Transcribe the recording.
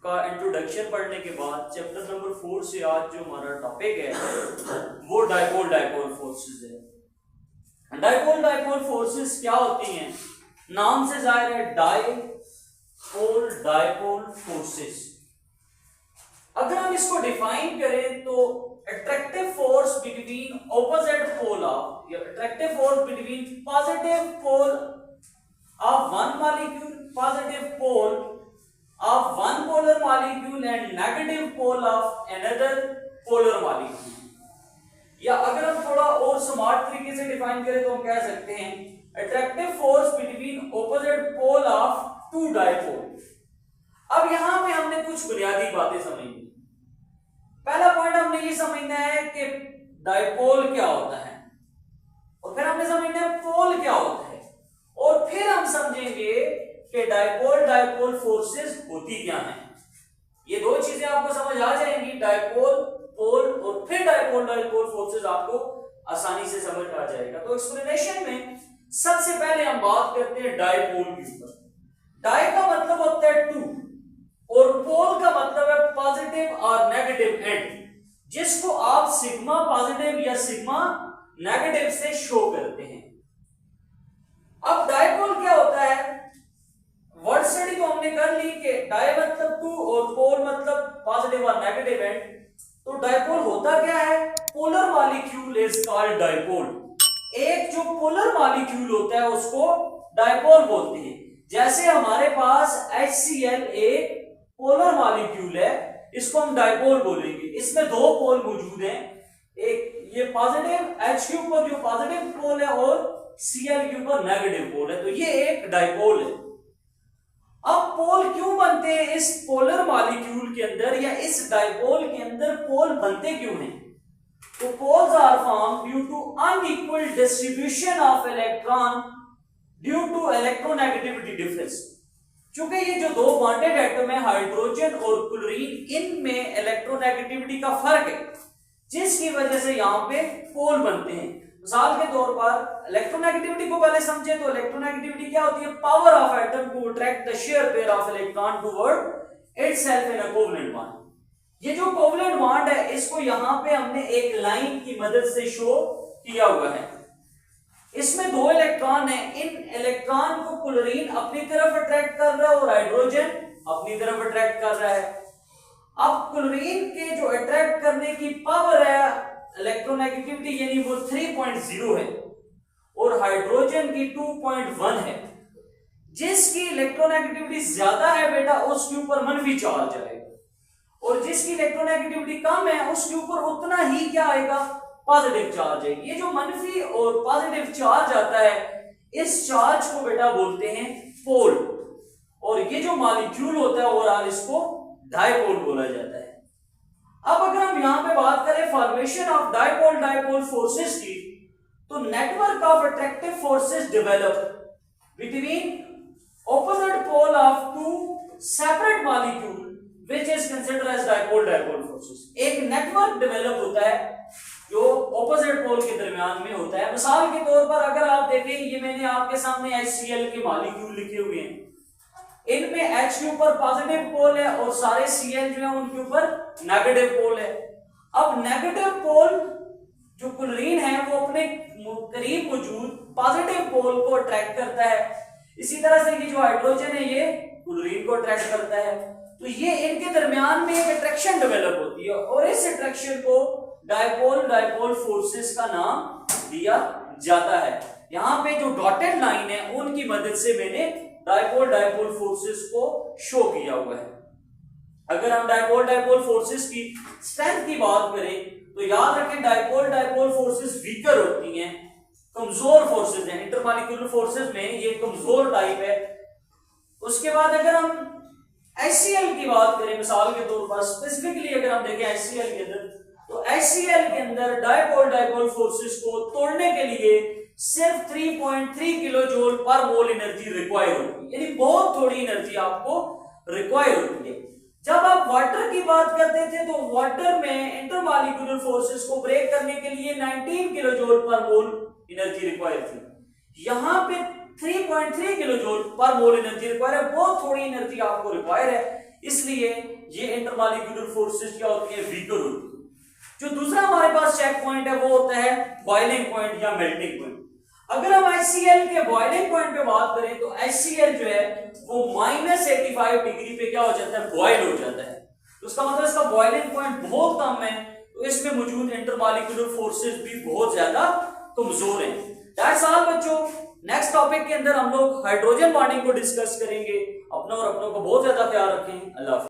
का इंट्रोडक्शन पढ़ने के बाद चैप्टर नंबर 4 से आज जो हमारा टॉपिक है वो डाइपोल डाइपोल फोर्सेस है। डाइपोल डाइपोल फोर्सेस क्या होती हैं? नाम से जाहिर है, डाइपोल डाइपोल फोर्सेस। अगर हम इसको डिफाइन करें तो attractive force between opposite pole of attractive force between positive pole of one molecule, positive pole of one polar molecule and negative pole of another polar molecule। या अगर हम थोड़ा और स्मार्ट तरीके से डिफाइन करें तो हम कह सकते हैं attractive force between opposite pole of two dipole। अब यहां पे हमने कुछ बुनियादी बातें समझनी। पहला पॉइंट हमने ये समझना है कि डाइपोल क्या होता है, और फिर हमने समझना है पोल क्या होता है, और फिर हम समझेंगे कि डाइपोल डाइपोल फोर्सेस होती क्या हैं। ये दो चीजें आपको समझ आ जाएंगी, डाइपोल पोल, और फिर डाइपोल डाइपोल फोर्सेस आपको आसानी से समझ आ जाएगा। तो एक्सप्लेनेशन में सबसे पहले हम बात करते हैं डाइपोल के ऊपर। डाई का मतलब होता है टू, और पोल का मतलब है पॉजिटिव और नेगेटिव एंड, जिसको आप सिग्मा पॉजिटिव या सिग्मा नेगेटिव से शो करते हैं। अब डाइपोल क्या होता है? वर्ड स्टडी तो हमने कर ली कि डाई मतलब टू और पोल मतलब पॉजिटिव और नेगेटिव एंड। तो डाइपोल होता क्या है? Polar molecule is called dipole. एक जो पोलर मॉलिक्यूल होता है उसको डाइपोल बोलते हैं। जैसे हमारे पास HCl एक पोलर मॉलिक्यूल है, इसको हम डाइपोल बोलेंगे। इसमें दो पोल मौजूद हैं, एक ये पॉजिटिव H के ऊपर जो पॉजिटिव पोल है और Cl के ऊपर नेगेटिव पोल है, तो ये एक डाइपोल है। अब पोल क्यों बनते हैं इस पोलर मॉलिक्यूल के अंदर, या इस डाइपोल के अंदर पोल बनते क्यों हैं? तो poles are form due to unequal distribution of electron due to electronegativity difference. क्योंकि ये जो दो बॉन्डेड एटम है हाइड्रोजन और क्लोरीन, इनमें इलेक्ट्रोनेगेटिविटी का फर्क है, जिसकी वजह से यहाँ पे पोल बनते हैं। मिसाल के तौर पर इलेक्ट्रोनेगेटिविटी को पहले समझे तो इलेक्ट्रोनेगेटिविटी क्या होती है? Power of atom to attract the share pair of electron toward itself in a covalent bond. ये जो कोवलेंट बॉन्ड है इसको यहाँ पे हमने एक लाइन की मदद से शो किया हुआ है। इसमें दो इलेक्ट्रॉन है, इन इलेक्ट्रॉन को क्लोरीन अपनी तरफ अट्रैक्ट कर रहा है और हाइड्रोजन अपनी तरफ अट्रैक्ट कर रहा है। अब क्लोरीन के जो अट्रैक्ट करने की पावर है इलेक्ट्रोनेगेटिविटी यानी वो 3.0 है, और हाइड्रोजन की 2.1 है। जिसकी इलेक्ट्रोनेगेटिविटी ज्यादा है बेटा उसके ऊपर मनफी चार्ज आएगा, और जिसकी इलेक्ट्रोनेगेटिविटी कम है उसके ऊपर उतना ही क्या आएगा? पॉजिटिव चार्ज है। ये जो मनफी और पॉजिटिव चार्ज आता है इस चार्ज को बेटा बोलते हैं पोल, और ये जो मॉलिक्यूल होता है ओवरऑल इसको डाइपोल बोला जाता है। अब अगर हम यहां पे बात करें formation of dipole dipole forces की, तो network of attractive forces develop between opposite pole of two separate molecule which is considered as dipole dipole forces. एक नेटवर्क डेवलप होता है जो ऑपोजिट पोल के दरमियान में होता है। मिसाल के तौर पर अगर आप देखें, ये मैंने आपके सामने HCl के मॉलिक्यूल लिखे हुए हैं, इनमें H के ऊपर पॉजिटिव पोल है और सारे Cl जो है उनके ऊपर नेगेटिव पोल है। अब नेगेटिव पोल जो क्लोरीन है वो अपने करीब मौजूद पॉजिटिव पोल को अट्रैक्ट करता है। इसी तरह से ये जो हाइड्रोजन है ये क्लोरीन को अट्रैक्ट करता है। तो ये इनके दरमियान में एक अट्रैक्शन डेवलप होती है, और इस अट्रैक्शन को डाइपोल डाइपोल फोर्सेस का नाम दिया जाता है। यहां पे जो डॉटेड लाइन है उनकी मदद से मैंने डाइपोल डाइपोल फोर्सेस को शो किया हुआ है। अगर हम डाइपोल डाइपोल फोर्सेस की स्ट्रेंथ की बात करें तो याद रखें डाइपोल डाइपोल फोर्सेस वीकर होती हैं, कमजोर फोर्सेस हैं। इंटरमॉलिक्यूलर फोर्सेस में ये कमजोर टाइप है। उसके बाद अगर हम HCl की बात करें मिसाल के तौर पर, स्पेसिफिकली अगर हम देखें HCl के अंदर, तो HCl के अंदर डाइपोल डाइपोल फोर्सेस को तोड़ने के लिए सिर्फ 3.3 किलो जूल पर मोल एनर्जी रिक्वायर होती है, यानी बहुत थोड़ी एनर्जी आपको रिक्वायर होती है। जब आप वाटर की बात करते थे तो वाटर में इंटरमॉलिक्यूलर फोर्सेस को ब्रेक करने के लिए 19 किलो जूल पर मोल एनर्जी रिक्वायर थी। यहां पे 3.3 किलो जूल पर मोल एनर्जी रिक्वायर है, बहुत थोड़ी एनर्जी आपको रिक्वायर है। इसलिए ये इंटरमॉलिक्यूलर फोर्सेस क्या होती है, वीकर होती है। जो दूसरा हमारे पास चेक पॉइंट है वो होता है बॉइलिंग पॉइंट या मेल्टिंग पॉइंट। अगर हम HCl के बॉइलिंग पॉइंट पे बात करें तो HCl जो है वो -85 डिग्री पे क्या हो जाता है, बॉयल हो जाता है। तो उसका मतलब इसका बॉइलिंग पॉइंट बहुत कम है, तो इसमें मौजूद इंटरमॉलिक्यूलर फोर्सेस भी बहुत ज्यादा कमजोर हैं। दैट्स ऑल बच्चों। नेक्स्ट टॉपिक के अंदर हम लोग हाइड्रोजन बॉन्डिंग को डिस्कस करेंगे। अपना और अपनों को बहुत ज्यादा ख्याल रखें। अल्लाह हाफिज़।